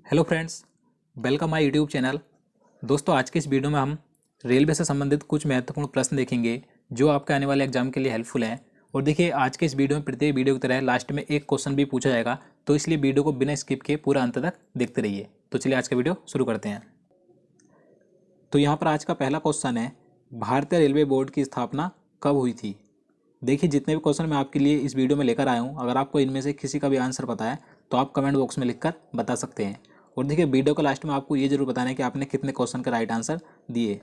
Hello friends, welcome my YouTube channel. दोस्तों, आज के इस वीडियो में हम रेलवे से संबंधित कुछ महत्वपूर्ण प्रश्न देखेंगे जो आपके आने वाले एग्जाम के लिए हेल्पफुल हैं। और देखिए, आज के इस वीडियो में प्रत्येक वीडियो की तरह लास्ट में एक क्वेश्चन भी पूछा जाएगा, तो इसलिए वीडियो को बिना स्किप के पूरा अंत तक देखते रहिए। तो चलिए आज का वीडियो शुरू करते हैं। तो यहाँ पर आज का पहला क्वेश्चन है, भारतीय रेलवे बोर्ड की स्थापना कब हुई थी। देखिए, जितने भी क्वेश्चन मैं आपके लिए इस वीडियो में लेकर आया हूँ, अगर आपको इनमें से किसी का भी आंसर पता है तो आप कमेंट बॉक्स में लिखकर बता सकते हैं। और देखिए, वीडियो के लास्ट में आपको ये जरूर बताना है कि आपने कितने क्वेश्चन का राइट आंसर दिए।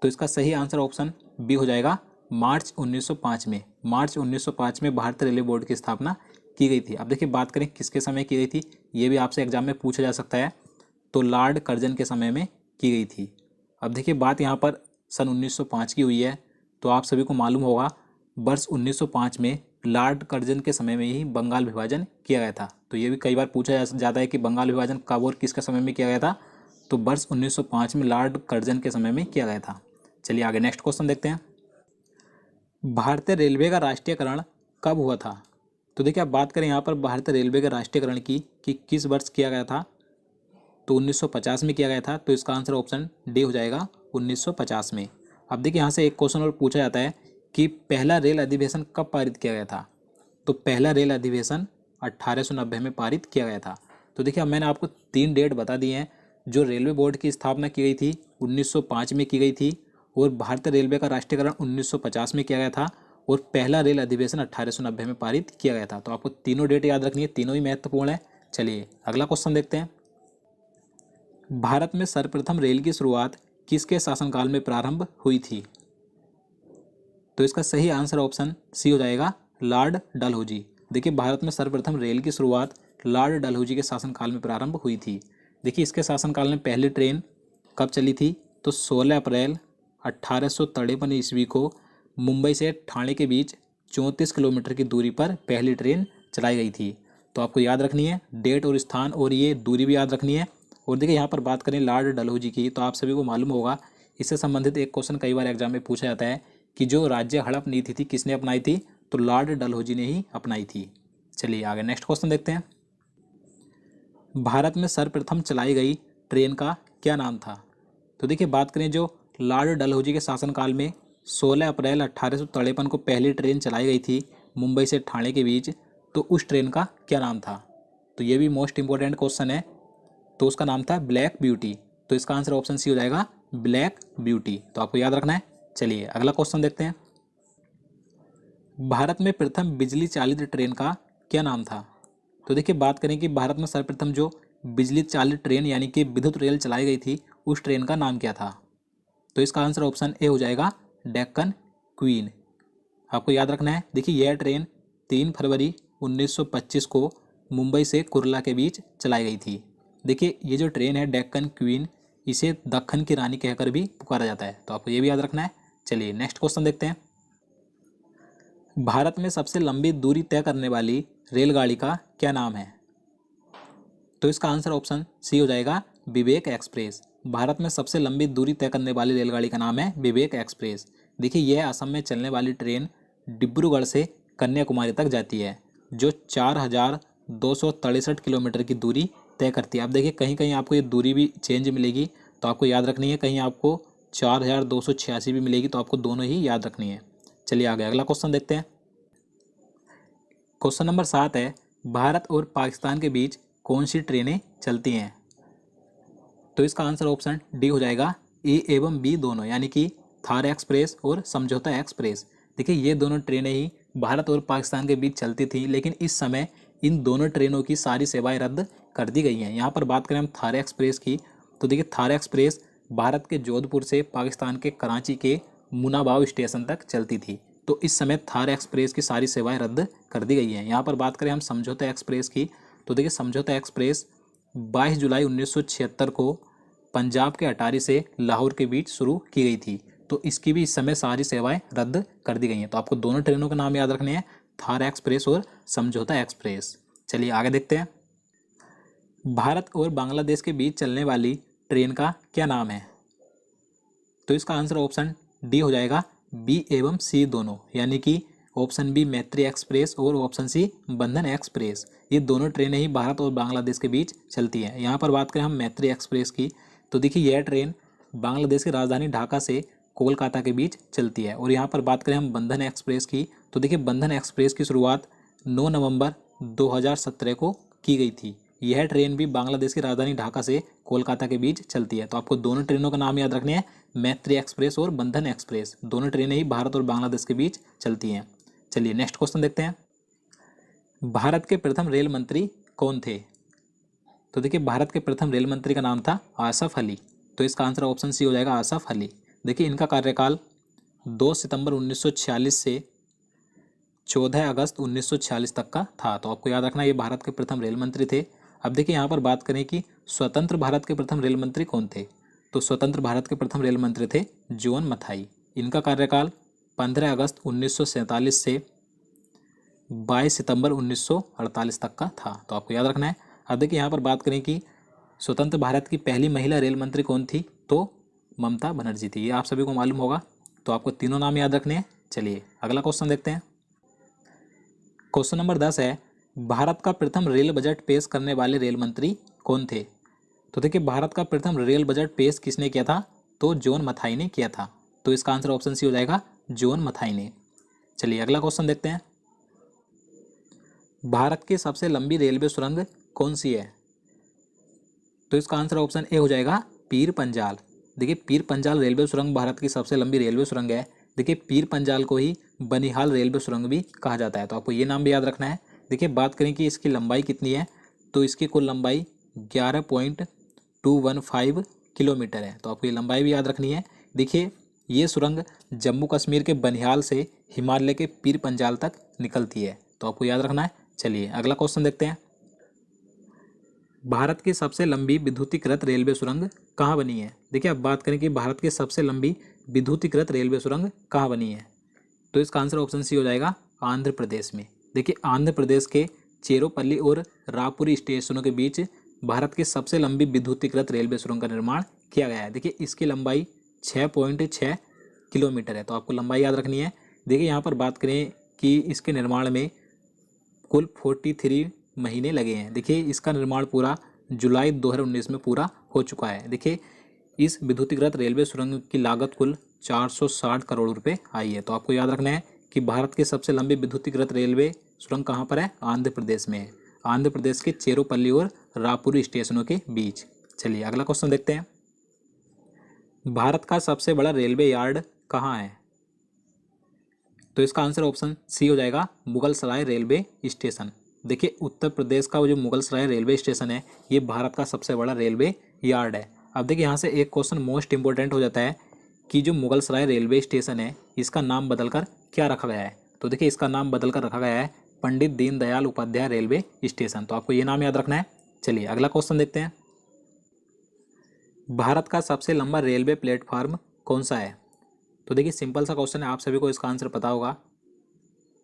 तो इसका सही आंसर ऑप्शन बी हो जाएगा, मार्च 1905 में। मार्च 1905 में भारतीय रेलवे बोर्ड की स्थापना की गई थी। अब देखिए, बात करें किसके समय की गई थी, ये भी आपसे एग्जाम में पूछा जा सकता है। तो लॉर्ड कर्जन के समय में की गई थी। अब देखिए, बात यहाँ पर सन 1905 की हुई है, तो आप सभी को मालूम होगा वर्ष 1905 में लॉर्ड कर्जन के समय में ही बंगाल विभाजन किया गया था। तो ये भी कई बार पूछा जाता है कि बंगाल विभाजन कब और किसके समय में किया गया था। तो वर्ष 1905 में लॉर्ड कर्जन के समय में किया गया था। चलिए आगे नेक्स्ट क्वेश्चन देखते हैं। भारतीय रेलवे का राष्ट्रीयकरण कब हुआ था। तो देखिए, आप बात करें यहाँ पर भारतीय रेलवे के राष्ट्रीयकरण की कि किस वर्ष किया गया था, तो 1950 में किया गया था। तो इसका आंसर ऑप्शन डी हो जाएगा, 1950 में। अब देखिए, यहाँ से एक क्वेश्चन और पूछा जाता है कि पहला रेल अधिवेशन कब पारित किया गया था। तो पहला रेल अधिवेशन 1890 में पारित किया गया था। तो देखिए, अब मैंने आपको 3 डेट बता दी हैं। जो रेलवे बोर्ड की स्थापना की गई थी 1905 में की गई थी, और भारतीय रेलवे का राष्ट्रीयकरण 1950 में किया गया था, और पहला रेल अधिवेशन 1890 में पारित किया गया था। तो आपको तीनों डेट याद रखनी है, तीनों ही महत्वपूर्ण है। चलिए अगला क्वेश्चन देखते हैं। भारत में सर्वप्रथम रेल की शुरुआत किसके शासनकाल में प्रारंभ हुई थी। तो इसका सही आंसर ऑप्शन सी हो जाएगा, लॉर्ड डलहौजी। देखिए, भारत में सर्वप्रथम रेल की शुरुआत लॉर्ड डलहौजी के शासनकाल में प्रारंभ हुई थी। देखिए, इसके शासनकाल में पहली ट्रेन कब चली थी, तो 16 अप्रैल 1853 ईस्वी को मुंबई से ठाणे के बीच 34 किलोमीटर की दूरी पर पहली ट्रेन चलाई गई थी। तो आपको याद रखनी है डेट और स्थान, और ये दूरी भी याद रखनी है। और देखिए, यहाँ पर बात करें लॉर्ड डलहौजी की, तो आप सभी को मालूम होगा, इससे संबंधित एक क्वेश्चन कई बार एग्जाम में पूछा जाता है कि जो राज्य हड़प नीति थी किसने अपनाई थी, तो लॉर्ड डलहौजी ने ही अपनाई थी। चलिए आगे नेक्स्ट क्वेश्चन देखते हैं। भारत में सर्वप्रथम चलाई गई ट्रेन का क्या नाम था। तो देखिए, बात करें जो लॉर्ड डलहौजी के शासनकाल में 16 अप्रैल 1853 को पहली ट्रेन चलाई गई थी मुंबई से ठाणे के बीच, तो उस ट्रेन का क्या नाम था। तो ये भी मोस्ट इंपॉर्टेंट क्वेश्चन है। तो उसका नाम था ब्लैक ब्यूटी। तो इसका आंसर ऑप्शन सी हो जाएगा, ब्लैक ब्यूटी। तो आपको याद रखना है। चलिए अगला क्वेश्चन देखते हैं। भारत में प्रथम बिजली चालित ट्रेन का क्या नाम था। तो देखिए, बात करें कि भारत में सर्वप्रथम जो बिजली चालित ट्रेन यानी कि विद्युत रेल चलाई गई थी, उस ट्रेन का नाम क्या था। तो इसका आंसर ऑप्शन ए हो जाएगा, डेक्कन क्वीन। आपको याद रखना है। देखिए, यह ट्रेन 3 फरवरी 1925 को मुंबई से कुर्ला के बीच चलाई गई थी। देखिए, ये जो ट्रेन है डेक्कन क्वीन, इसे दक्कन की रानी कहकर भी पुकारा जाता है। तो आपको ये भी याद रखना है। चलिए नेक्स्ट क्वेश्चन देखते हैं। भारत में सबसे लंबी दूरी तय करने वाली रेलगाड़ी का क्या नाम है। तो इसका आंसर ऑप्शन सी हो जाएगा, विवेक एक्सप्रेस। भारत में सबसे लंबी दूरी तय करने वाली रेलगाड़ी का नाम है विवेक एक्सप्रेस। देखिए, यह असम में चलने वाली ट्रेन डिब्रूगढ़ से कन्याकुमारी तक जाती है, जो 4263 किलोमीटर की दूरी तय करती है। आप देखिए, कहीं कहीं आपको ये दूरी भी चेंज मिलेगी, तो आपको याद रखनी है। कहीं आपको 4286 भी मिलेगी, तो आपको दोनों ही याद रखनी है। चलिए आगे अगला क्वेश्चन देखते हैं। क्वेश्चन नंबर 7 है, भारत और पाकिस्तान के बीच कौन सी ट्रेनें चलती हैं। तो इसका आंसर ऑप्शन डी हो जाएगा, ए एवं बी दोनों, यानी कि थार एक्सप्रेस और समझौता एक्सप्रेस। देखिए, ये दोनों ट्रेनें ही भारत और पाकिस्तान के बीच चलती थी, लेकिन इस समय इन दोनों ट्रेनों की सारी सेवाएं रद्द कर दी गई हैं। यहाँ पर बात करें हम थार एक्सप्रेस की, तो देखिए, थार एक्सप्रेस भारत के जोधपुर से पाकिस्तान के कराची के मुनाबाव स्टेशन तक चलती थी। तो इस समय थार एक्सप्रेस की सारी सेवाएं रद्द कर दी गई हैं। यहाँ पर बात करें हम समझौता एक्सप्रेस की, तो देखिए, समझौता एक्सप्रेस 22 जुलाई 1976 को पंजाब के अटारी से लाहौर के बीच शुरू की गई थी। तो इसकी भी इस समय सारी सेवाएं रद्द कर दी गई हैं। तो आपको दोनों ट्रेनों का नाम याद रखने हैं, थार एक्सप्रेस और समझौता एक्सप्रेस। चलिए आगे देखते हैं। भारत और बांग्लादेश के बीच चलने वाली ट्रेन का क्या नाम है। तो इसका आंसर ऑप्शन डी हो जाएगा, बी एवं सी दोनों, यानी कि ऑप्शन बी मैत्री एक्सप्रेस और ऑप्शन सी बंधन एक्सप्रेस। ये दोनों ट्रेनें ही भारत और बांग्लादेश के बीच चलती हैं। यहाँ पर बात करें हम मैत्री एक्सप्रेस की, तो देखिए यह ट्रेन बांग्लादेश की राजधानी ढाका से कोलकाता के बीच चलती है। और यहाँ पर बात करें हम बंधन एक्सप्रेस की, तो देखिए बंधन एक्सप्रेस की शुरुआत 9 नवंबर 2017 को की गई थी। यह ट्रेन भी बांग्लादेश की राजधानी ढाका से कोलकाता के बीच चलती है। तो आपको दोनों ट्रेनों का नाम याद रखने हैं, मैत्री एक्सप्रेस और बंधन एक्सप्रेस। दोनों ट्रेनें ही भारत और बांग्लादेश के बीच चलती हैं। चलिए नेक्स्ट क्वेश्चन देखते हैं। भारत के प्रथम रेल मंत्री कौन थे? तो देखिए भारत के प्रथम रेल मंत्री का नाम था आसफ अली। तो इसका आंसर ऑप्शन सी हो जाएगा, आसफ अली। देखिए इनका कार्यकाल 2 सितंबर 1946 से 14 अगस्त 1946 तक का था। तो आपको याद रखना ये भारत के प्रथम रेल मंत्री थे। अब देखिए यहाँ पर बात करें कि स्वतंत्र भारत के प्रथम रेल मंत्री कौन थे, तो स्वतंत्र भारत के प्रथम रेल मंत्री थे जॉन मथाई। इनका कार्यकाल 15 अगस्त 1947 से 22 सितंबर 1948 तक का था। तो आपको याद रखना है। अब देखिए यहाँ पर बात करें कि स्वतंत्र भारत की पहली महिला रेल मंत्री कौन थी, तो ममता बनर्जी थी। ये आप सभी को मालूम होगा। तो आपको तीनों नाम याद रखने हैं। चलिए अगला क्वेश्चन देखते हैं। क्वेश्चन नंबर 10 है, भारत का प्रथम रेल बजट पेश करने वाले रेल मंत्री कौन थे? तो देखिए भारत का प्रथम रेल बजट पेश किसने किया था, तो जॉन मथाई ने किया था। तो इसका आंसर ऑप्शन सी हो जाएगा, जॉन मथाई ने। चलिए अगला क्वेश्चन देखते हैं। भारत की सबसे लंबी रेलवे सुरंग कौन सी है? तो इसका आंसर ऑप्शन ए हो जाएगा, पीर पंजाल। देखिए पीर पंजाल रेलवे सुरंग भारत की सबसे लंबी रेलवे सुरंग है। देखिए पीर पंजाल को ही बनिहाल रेलवे सुरंग भी कहा जाता है। तो आपको ये नाम भी याद रखना है। देखिए बात करें कि इसकी लंबाई कितनी है, तो इसकी कुल लंबाई 11.215 किलोमीटर है। तो आपको ये लंबाई भी याद रखनी है। देखिए ये सुरंग जम्मू कश्मीर के बनिहाल से हिमालय के पीर पंजाल तक निकलती है। तो आपको याद रखना है। चलिए अगला क्वेश्चन देखते हैं। भारत की सबसे लंबी विद्युतीकृत रेलवे सुरंग कहाँ बनी है? देखिए अब बात करें कि भारत की सबसे लंबी विद्युतीकृत रेलवे सुरंग कहाँ बनी है, तो इसका आंसर ऑप्शन सी हो जाएगा, आंध्र प्रदेश में। देखिए आंध्र प्रदेश के चेरोपल्ली और रायपुरी स्टेशनों के बीच भारत की सबसे लंबी विद्युतीकृत रेलवे सुरंग का निर्माण किया गया है। देखिए इसकी लंबाई 6.6 किलोमीटर है। तो आपको लंबाई याद रखनी है। देखिए यहाँ पर बात करें कि इसके निर्माण में कुल 43 महीने लगे हैं। देखिए इसका निर्माण पूरा जुलाई 2019 में पूरा हो चुका है। देखिए इस विद्युतीकृत रेलवे सुरंग की लागत कुल 460 करोड़ रुपए आई है। तो आपको याद रखना है कि भारत की सबसे लंबी विद्युतीकृत रेलवे सुरंग कहाँ पर है, आंध्र प्रदेश में है। आंध्र प्रदेश के चेरोपल्ली और रायपुरी स्टेशनों के बीच। चलिए अगला क्वेश्चन देखते हैं। भारत का सबसे बड़ा रेलवे यार्ड कहाँ है? तो इसका आंसर ऑप्शन सी हो जाएगा, मुगलसराय रेलवे स्टेशन। देखिए उत्तर प्रदेश का वो जो मुगलसराय रेलवे स्टेशन है, ये भारत का सबसे बड़ा रेलवे यार्ड है। अब देखिए यहाँ से एक क्वेश्चन मोस्ट इंपॉर्टेंट हो जाता है कि जो मुगलसराय रेलवे स्टेशन है, इसका नाम बदलकर क्या रखा गया है? तो देखिए इसका नाम बदलकर रखा गया है पंडित दीनदयाल उपाध्याय रेलवे स्टेशन। तो आपको ये नाम याद रखना है। चलिए अगला क्वेश्चन देखते हैं। भारत का सबसे लंबा रेलवे प्लेटफार्म कौन सा है? तो देखिए सिंपल सा क्वेश्चन है, आप सभी को इसका आंसर पता होगा।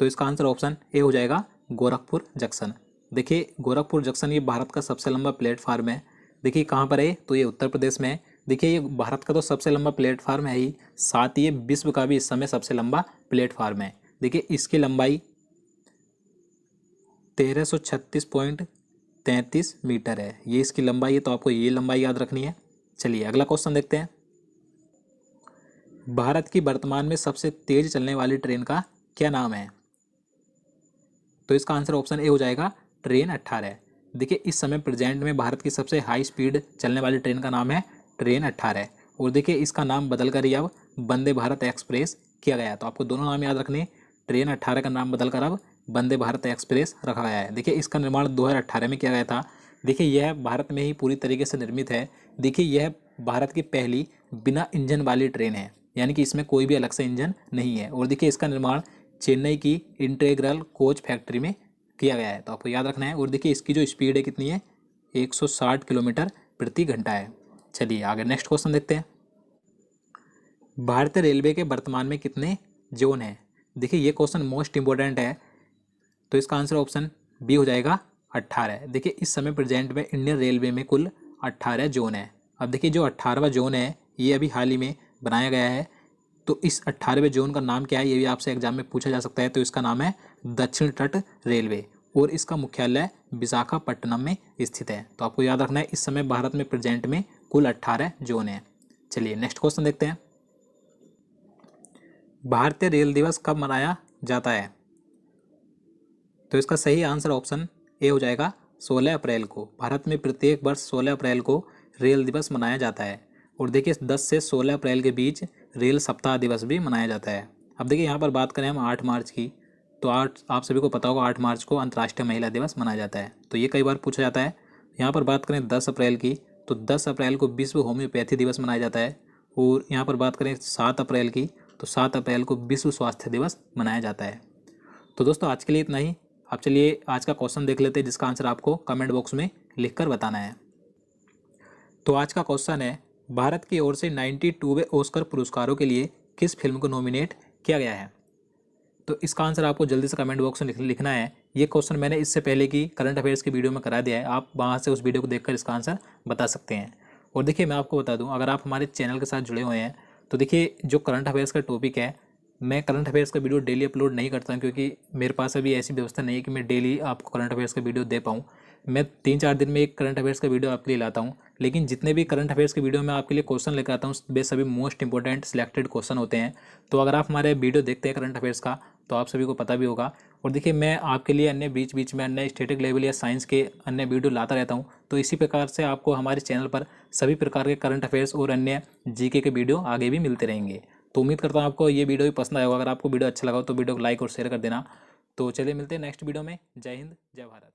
तो इसका आंसर ऑप्शन ए हो जाएगा, गोरखपुर जंक्शन। देखिए गोरखपुर जंक्शन ये भारत का सबसे लंबा प्लेटफार्म है। देखिए कहाँ पर है, तो ये उत्तर प्रदेश में है। देखिए ये भारत का तो सबसे लंबा प्लेटफार्म है ही, साथ ही ये विश्व का भी इस समय सबसे लंबा प्लेटफार्म है। देखिए इसकी लंबाई 1336.33 मीटर है, ये इसकी लंबाई है। तो आपको ये लंबाई याद रखनी है। चलिए अगला क्वेश्चन देखते हैं। भारत की वर्तमान में सबसे तेज चलने वाली ट्रेन का क्या नाम है? तो इसका आंसर ऑप्शन ए हो जाएगा, ट्रेन 18। देखिए इस समय प्रेजेंट में भारत की सबसे हाई स्पीड चलने वाली ट्रेन का नाम है ट्रेन 18। और देखिए इसका नाम बदलकर ही अब वंदे भारत एक्सप्रेस किया गया है। तो आपको दोनों नाम याद रखने, ट्रेन 18 का नाम बदलकर अब वंदे भारत एक्सप्रेस रखा गया है। देखिए इसका निर्माण 2018 में किया गया था। देखिए यह भारत में ही पूरी तरीके से निर्मित है। देखिए यह भारत की पहली बिना इंजन वाली ट्रेन है, यानी कि इसमें कोई भी अलग से इंजन नहीं है। और देखिए इसका निर्माण चेन्नई की इंटीग्रल कोच फैक्ट्री में किया गया है। तो आपको याद रखना है। और देखिए इसकी जो स्पीड है कितनी है, 160 किलोमीटर प्रति घंटा है। चलिए आगे नेक्स्ट क्वेश्चन देखते हैं। भारतीय रेलवे के वर्तमान में कितने जोन हैं? देखिए ये क्वेश्चन मोस्ट इंपॉर्टेंट है। तो इसका आंसर ऑप्शन बी हो जाएगा, 18। देखिए इस समय प्रेजेंट में इंडियन रेलवे में कुल 18 जोन है। अब देखिए जो 18वां जोन है, ये अभी हाल ही में बनाया गया है। तो इस 18वें जोन का नाम क्या है, ये भी आपसे एग्जाम में पूछा जा सकता है। तो इसका नाम है दक्षिण तट रेलवे और इसका मुख्यालय विशाखापट्टनम में स्थित है। तो आपको याद रखना है, इस समय भारत में प्रेजेंट में कुल 18 जोन हैं। चलिए नेक्स्ट क्वेश्चन देखते हैं। भारतीय रेल दिवस कब मनाया जाता है? तो इसका सही आंसर ऑप्शन ए हो जाएगा 16 अप्रैल को। भारत में प्रत्येक वर्ष 16 अप्रैल को रेल दिवस मनाया जाता है। और देखिए 10 से 16 अप्रैल के बीच रेल सप्ताह दिवस भी मनाया जाता है। अब देखिए यहाँ पर बात करें हम 8 मार्च की, तो आप सभी को पता होगा 8 मार्च को अंतर्राष्ट्रीय महिला दिवस मनाया जाता है। तो ये कई बार पूछा जाता है। यहाँ पर बात करें 10 अप्रैल की, तो 10 अप्रैल को विश्व होम्योपैथी दिवस मनाया जाता है। और यहाँ पर बात करें 7 अप्रैल की, तो 7 अप्रैल को विश्व स्वास्थ्य दिवस मनाया जाता है। तो दोस्तों आज के लिए इतना ही। अब चलिए आज का क्वेश्चन देख लेते हैं, जिसका आंसर आपको कमेंट बॉक्स में लिखकर बताना है। तो आज का क्वेश्चन है, भारत की ओर से 92वें ऑस्कर पुरस्कारों के लिए किस फिल्म को नॉमिनेट किया गया है? तो इसका आंसर आपको जल्दी से कमेंट बॉक्स में लिखना है। ये क्वेश्चन मैंने इससे पहले की करंट अफेयर्स की वीडियो में करा दिया है, आप वहाँ से उस वीडियो को देखकर इसका आंसर बता सकते हैं। और देखिए मैं आपको बता दूँ, अगर आप हमारे चैनल के साथ जुड़े हुए हैं तो देखिए जो करंट अफेयर्स का टॉपिक है, मैं करंट अफेयर्स का वीडियो डेली अपलोड नहीं करता, क्योंकि मेरे पास अभी ऐसी व्यवस्था नहीं है कि मैं डेली आपको करंट अफेयर्स का वीडियो दे पाऊँ। मैं 3-4 दिन में एक करंट अफेयर्स का वीडियो आपके लिए लाता हूँ। लेकिन जितने भी करंट अफेयर्स के वीडियो मैं आपके लिए क्वेश्चन लेकर आता हूँ, वे सभी मोस्ट इंपॉर्टेंट सिलेक्टेड क्वेश्चन होते हैं। तो अगर आप हमारे वीडियो देखते हैं करंट अफेयर्स का, तो आप सभी को पता भी होगा। और देखिए मैं आपके लिए अन्य बीच बीच में अन्य स्टैटिक लेवल या साइंस के अन्य वीडियो लाता रहता हूँ। तो इसी प्रकार से आपको हमारे चैनल पर सभी प्रकार के करंट अफेयर्स और अन्य जीके के वीडियो आगे भी मिलते रहेंगे। तो उम्मीद करता हूँ आपको ये वीडियो भी पसंद आएगा। अगर आपको वीडियो अच्छा लगा तो वीडियो को लाइक और शेयर कर देना। तो चलिए मिलते हैं नेक्स्ट वीडियो में। जय हिंद, जय भारत।